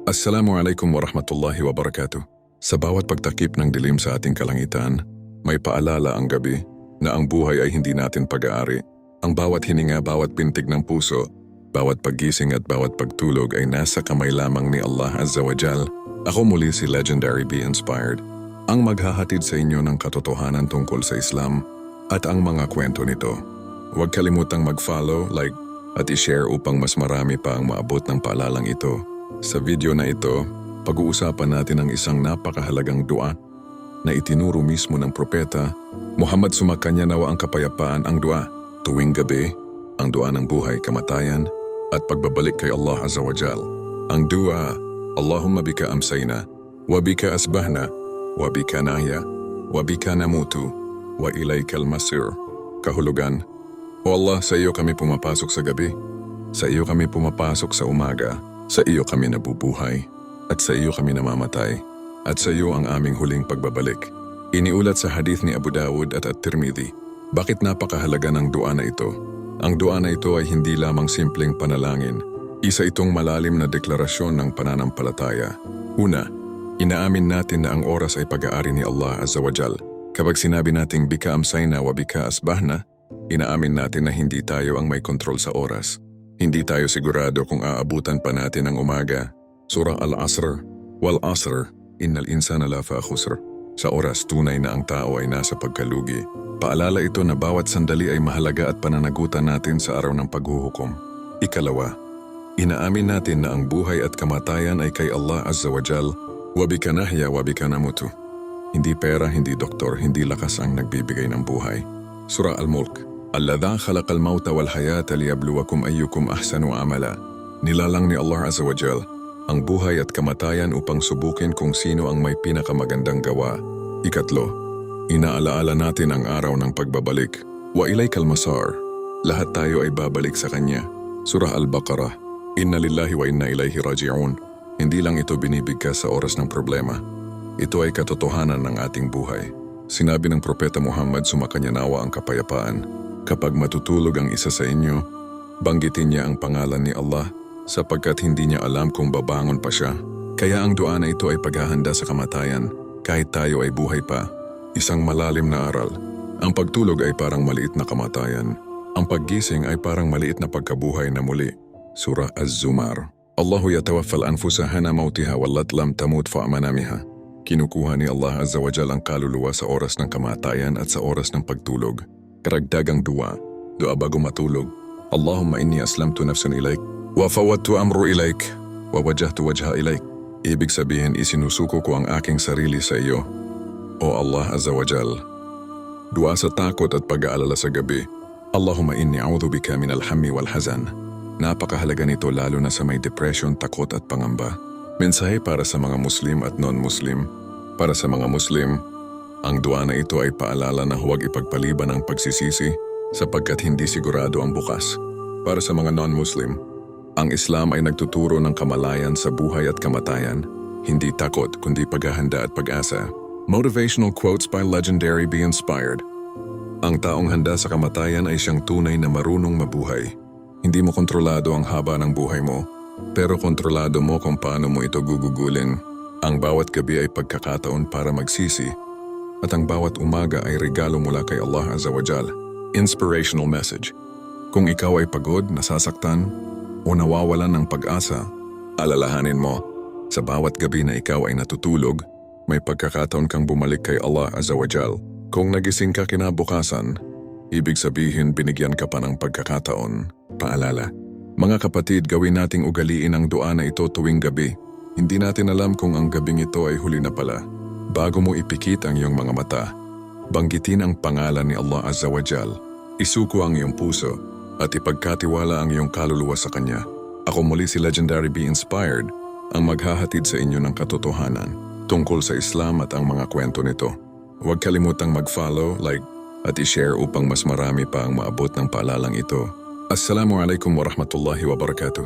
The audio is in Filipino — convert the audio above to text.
Assalamualaikum warahmatullahi wabarakatuh. Sa bawat pagtakip ng dilim sa ating kalangitan, may paalala ang gabi na ang buhay ay hindi natin pag-aari. Ang bawat hininga, bawat pintig ng puso, bawat paggising at bawat pagtulog ay nasa kamay lamang ni Allah Azza wa Jal. Ako muli si Legendary Be Inspired, ang maghahatid sa inyo ng katotohanan tungkol sa Islam at ang mga kwento nito. Huwag kalimutang mag-follow, like at i-share upang mas marami pa ang maabot ng paalalang ito. Sa video na ito, pag-uusapan natin ang isang napakahalagang dua na itinuro mismo ng propeta Muhammad, sumakanya nawa ang kapayapaan. Ang dua tuwing gabi, ang dua ng buhay, kamatayan at pagbabalik kay Allah Azza wa Jal. Ang dua, Allahumma bika amsayna, wa bika asbahna, wa bika nahya, wa bika namutu, wa ilaykal masir. Kahulugan: O Allah, sa iyo kami pumapasok sa gabi, sa iyo kami pumapasok sa umaga, sa iyo kami nabubuhay, at sa iyo kami namamatay, at sa iyo ang aming huling pagbabalik. Iniulat sa hadith ni Abu Dawud at At-Tirmidhi. Bakit napakahalaga ng dua na ito? Ang dua na ito ay hindi lamang simpleng panalangin. Isa itong malalim na deklarasyon ng pananampalataya. Una, inaamin natin na ang oras ay pag-aari ni Allah Azza wa Jal. Kapag sinabi nating bika amsayna wa bika asbahna, inaamin natin na hindi tayo ang may kontrol sa oras. Hindi tayo sigurado kung aabutan pa natin ang umaga. Surah Al-Asr, Wal Asr, Innal insana lafa khusr. Sa oras, tunay na ang tao ay nasa pagkalugi. Paalala ito na bawat sandali ay mahalaga at pananagutan natin sa araw ng paghuhukom. Ikalawa, inaamin natin na ang buhay at kamatayan ay kay Allah Azza wa Jal. Wa bika nahya wa bika namutu. Hindi pera, hindi doktor, hindi lakas ang nagbibigay ng buhay. Surah Al-Mulk, Alladha khalaqal mauta wal hayata liyabluwakum ayyukum ahsanu amala. Nilalang ni Allah Azza wa Jal ang buhay at kamatayan upang subukin kung sino ang may pinakamagandang gawa. Ikatlo, inaalaala natin ang araw ng pagbabalik. Wa ilaykal masar. Lahat tayo ay babalik sa Kanya. Surah Al-Baqarah, Inna lillahi wa inna ilayhi raji'un. Hindi lang ito binibigkas sa oras ng problema. Ito ay katotohanan ng ating buhay. Sinabi ng propeta Muhammad, sumakanya nawa ang kapayapaan. Kapag matutulog ang isa sa inyo, banggitin niya ang pangalan ni Allah sapagkat hindi niya alam kung babangon pa siya. Kaya ang dua na ito ay paghahanda sa kamatayan kahit tayo ay buhay pa. Isang malalim na aral. Ang pagtulog ay parang maliit na kamatayan. Ang paggising ay parang maliit na pagkabuhay na muli. Surah Az-Zumar, Allahu yatawaffal anfusa hana mautiha wallat lam tamut fa'manamiha. Kinukuha ni Allah Azza wa Jal ang kaluluwa sa oras ng kamatayan at sa oras ng pagtulog. Karagdagang dua bago matulog. Allahumma inni aslamtu nafsan ilayk, wa fawwadtu amru ilayk, wa wajahtu wajha ilayk. Ibig sabihin, isinusuko ko ang aking sarili sa iyo, O Allah Azza wa Jal. Dua sa takot at pag-aalala sa gabi. Allahumma inni a'udhu bika min al-hammi wal hazan. Napakahalaga nito lalo na sa may depression, takot at pangamba. Mensahe para sa mga Muslim at non-Muslim. Para sa mga Muslim, ang dua na ito ay paalala na huwag ipagpaliban ang pagsisisi sapagkat hindi sigurado ang bukas. Para sa mga non-Muslim, ang Islam ay nagtuturo ng kamalayan sa buhay at kamatayan, hindi takot kundi paghahanda at pag-asa. Motivational quotes by Legendary Be Inspired. Ang taong handa sa kamatayan ay siyang tunay na marunong mabuhay. Hindi mo kontrolado ang haba ng buhay mo, pero kontrolado mo kung paano mo ito gugugulin. Ang bawat gabi ay pagkakataon para magsisi, at ang bawat umaga ay regalo mula kay Allah Azza wa Jal. Inspirational message. Kung ikaw ay pagod, nasasaktan, o nawawalan ng pag-asa, alalahanin mo, sa bawat gabi na ikaw ay natutulog, may pagkakataon kang bumalik kay Allah Azza wa Jal. Kung nagising ka kinabukasan, ibig sabihin binigyan ka pa ng pagkakataon. Paalala, mga kapatid, gawin nating ugaliin ang dua na ito tuwing gabi. Hindi natin alam kung ang gabing ito ay huli na pala. Bago mo ipikit ang iyong mga mata, banggitin ang pangalan ni Allah Azza wa Jal. Isuko ang iyong puso at ipagkatiwala ang iyong kaluluwa sa Kanya. Ako muli si Legendary Be Inspired, ang maghahatid sa inyo ng katotohanan tungkol sa Islam at ang mga kwento nito. Huwag kalimutang mag-follow, like at i-share upang mas marami pa ang maabot ng paalalang ito. Assalamualaikum warahmatullahi wabarakatuh.